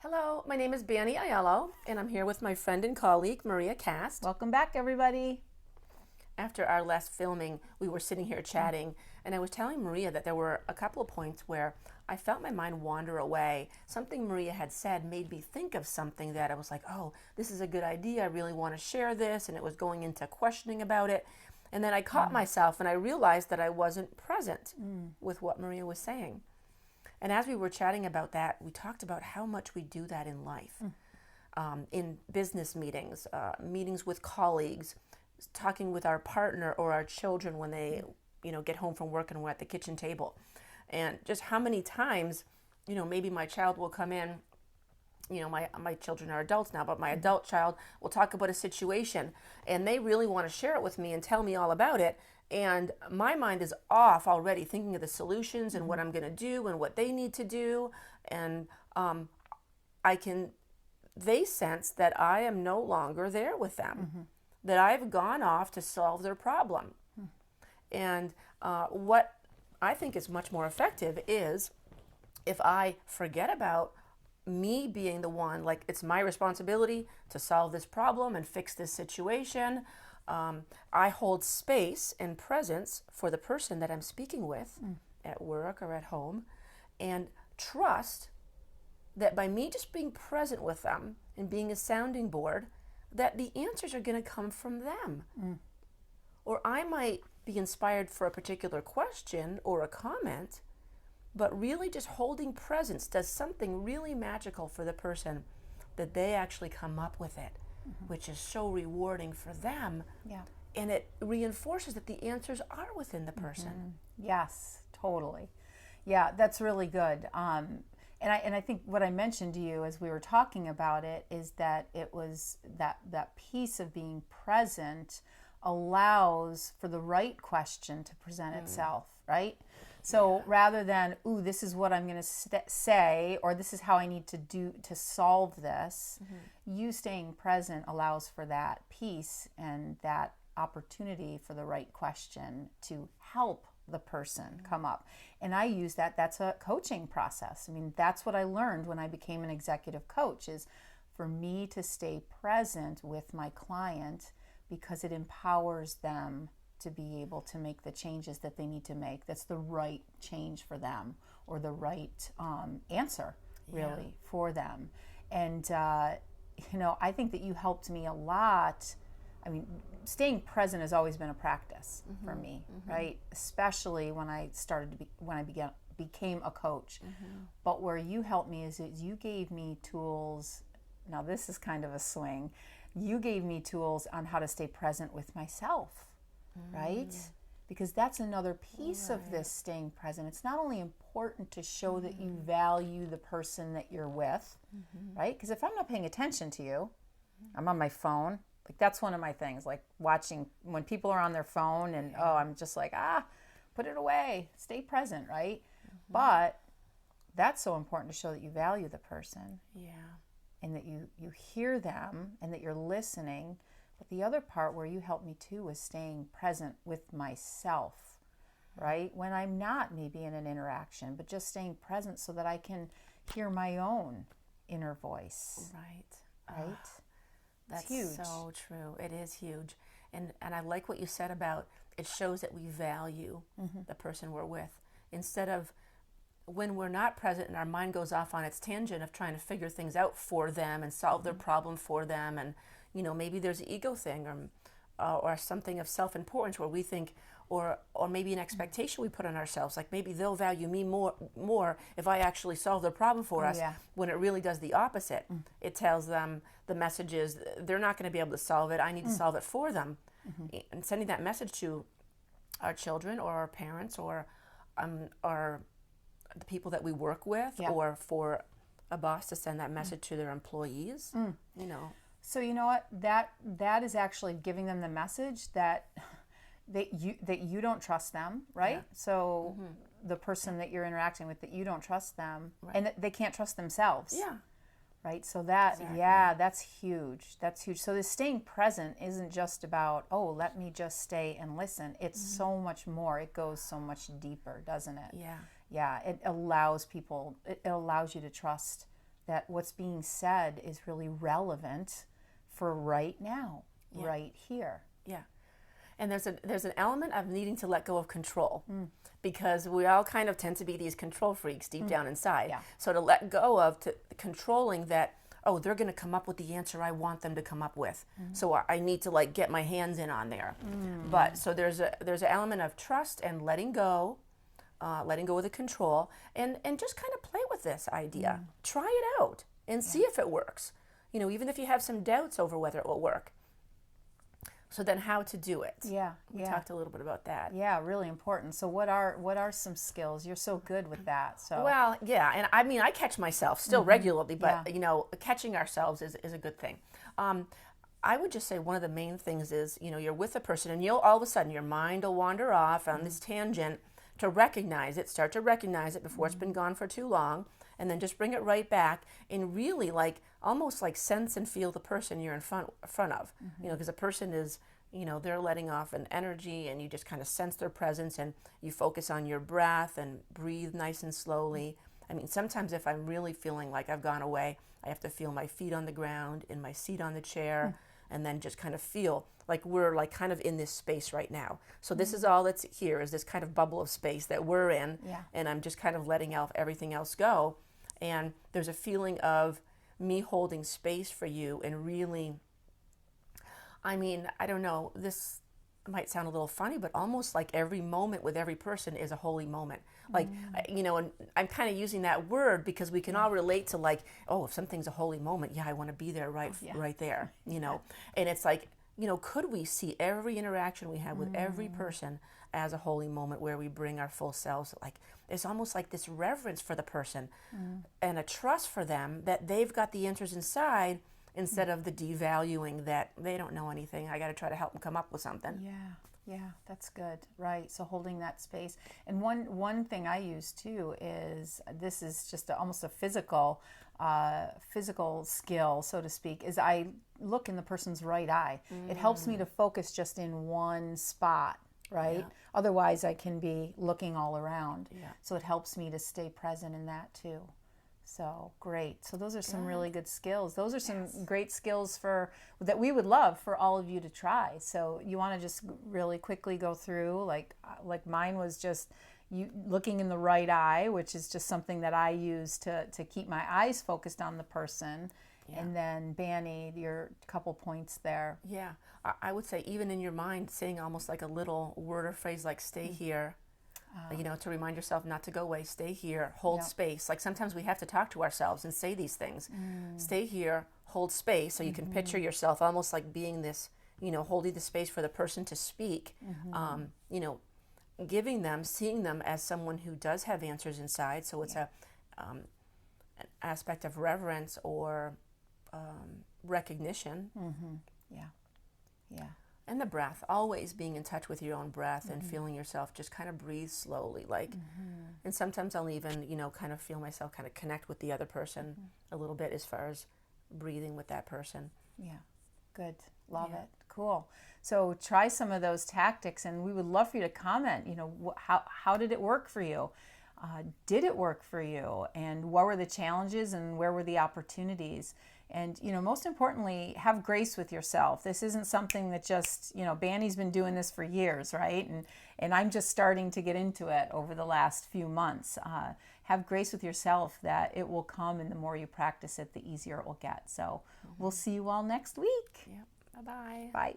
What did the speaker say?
Hello, my name is Bani Aello, and I'm here with my friend and colleague, Maria Kast. Welcome back, everybody. After our last filming, we were sitting here chatting, and I was telling Maria that there were a couple of points where I felt my mind wander away. Something Maria had said made me think of something that I was like, oh, this is a good idea. I really want to share this, and it was going into questioning about it. And then I caught myself, and I realized that I wasn't present with what Maria was saying. And as we were chatting about that, we talked about how much we do that in life, in business meetings, meetings with colleagues, talking with our partner or our children when they, get home from work and we're at the kitchen table, and just how many times, maybe my child will come in. My children are adults now, but my adult child will talk about a situation, and they really want to share it with me and tell me all about it. And my mind is off already, thinking of the solutions and what I'm going to do and what they need to do. And they sense that I am no longer there with them, that I've gone off to solve their problem. And what I think is much more effective is if I forget about me being the one, like it's my responsibility to solve this problem and fix this situation. I hold space and presence for the person that I'm speaking with at work or at home, and trust that by me just being present with them and being a sounding board, that the answers are going to come from them. Or I might be inspired for a particular question or a comment, but really just holding presence does something really magical for the person, that they actually come up with it, which is so rewarding for them. Yeah. And it reinforces that the answers are within the person. Yes, totally. Yeah, that's really good. And I think what I mentioned to you as we were talking about it is that it was that piece of being present allows for the right question to present itself, right? So rather than, ooh, this is what I'm going to say, or this is how I need to do to solve this, you staying present allows for that peace and that opportunity for the right question to help the person come up. And I use that. That's a coaching process. I mean, that's what I learned when I became an executive coach, is for me to stay present with my client, because it empowers them to be able to make the changes that they need to make. That's the right change for them, or the right answer, really, for them. And, I think that you helped me a lot. I mean, staying present has always been a practice for me, right? Especially when I became a coach. But where you helped me is you gave me tools. Now, this is kind of a swing. You gave me tools on how to stay present with myself, right? Because that's another piece of this staying present. It's not only important to show that you value the person that you're with, right? Because if I'm not paying attention to you, I'm on my phone. Like, that's one of my things, like watching when people are on their phone, and I'm just like, put it away, stay present, right? But that's so important to show that you value the person. Yeah. And that you hear them and that you're listening. But the other part where you helped me too was staying present with myself, right? When I'm not maybe in an interaction, but just staying present so that I can hear my own inner voice. Right. Right? That's huge. So true. It is huge. And I like what you said about it shows that we value the person we're with. Instead of when we're not present and our mind goes off on its tangent of trying to figure things out for them and solve their problem for them, and maybe there's an ego thing, or something of self-importance where we think, or maybe an expectation we put on ourselves, like maybe they'll value me more if I actually solve their problem for us, when it really does the opposite. It tells them the message is they're not going to be able to solve it. I need to solve it for them. And sending that message to our children or our parents or the people that we work with, or for a boss to send that message to their employees, So you know what? That is actually giving them the message that you don't trust them, right? So the person that you're interacting with, that you don't trust them, and that they can't trust themselves. Yeah. Right? So that's huge. That's huge. So the staying present isn't just about, let me just stay and listen. It's so much more. It goes so much deeper, doesn't it? Yeah. Yeah, it allows you to trust that what's being said is really relevant for right now, right here. Yeah. And there's an element of needing to let go of control, because we all kind of tend to be these control freaks deep down inside. Yeah. So to let go of controlling that, oh, they're going to come up with the answer I want them to come up with. So I need to like get my hands in on there. But so there's an element of trust and letting go of the control, and just kind of play with this idea. Try it out and see if it works. Even if you have some doubts over whether it will work. So then how to do it. We talked a little bit about that. Yeah, really important. So what are some skills? You're so good with that. So well, yeah, and I mean I catch myself still regularly, but catching ourselves is a good thing. I would just say one of the main things is, you're with a person and all of a sudden your mind will wander off on this tangent. To recognize it, start to recognize it before it's been gone for too long, and then just bring it right back and really almost sense and feel the person you're in front of. Because a person is, they're letting off an energy, and you just kind of sense their presence, and you focus on your breath and breathe nice and slowly. I mean, sometimes if I'm really feeling like I've gone away, I have to feel my feet on the ground, in my seat on the chair, and then just kind of feel like we're kind of in this space right now. So this is all that's here, is this kind of bubble of space that we're in, and I'm just kind of letting everything else go. And there's a feeling of me holding space for you, and really, I mean, I don't know, this might sound a little funny, but almost like every moment with every person is a holy moment. And I'm kind of using that word because we can all relate to if something's a holy moment, I want to be there right there, And it's could we see every interaction we have with every person as a holy moment where we bring our full selves? It's almost like this reverence for the person and a trust for them that they've got the answers inside, instead of the devaluing that they don't know anything. I got to try to help them come up with something. Yeah, that's good. Right. So holding that space. And one thing I use too is, this is just almost a physical skill, so to speak, is I look in the person's right eye. It helps me to focus just in one spot, right? Yeah. Otherwise I can be looking all around. Yeah. So it helps me to stay present in that too. So great. So those are some really good skills. Those are some great skills that we would love for all of you to try. So you want to just really quickly go through, like mine was just you looking in the right eye, which is just something that I use to keep my eyes focused on the person. Yeah. And then Bani, your couple points there. Yeah, I would say even in your mind, saying almost like a little word or phrase like "stay here." To remind yourself not to go away, stay here, hold space. Sometimes we have to talk to ourselves and say these things. Stay here, hold space, so you can picture yourself almost like being this, holding the space for the person to speak. Giving them, seeing them as someone who does have answers inside. So it's an aspect of reverence or recognition. Yeah. And the breath, always being in touch with your own breath and feeling yourself just kind of breathe slowly. And sometimes I'll even, kind of feel myself kind of connect with the other person a little bit as far as breathing with that person. Yeah, good. Love it. Cool. So try some of those tactics, and we would love for you to comment, how did it work for you? Did it work for you? And what were the challenges and where were the opportunities? And, most importantly, have grace with yourself. This isn't something that just, Bani's been doing this for years, right? And I'm just starting to get into it over the last few months. Have grace with yourself that it will come, and the more you practice it, the easier it will get. So we'll see you all next week. Yep. Bye-bye. Bye.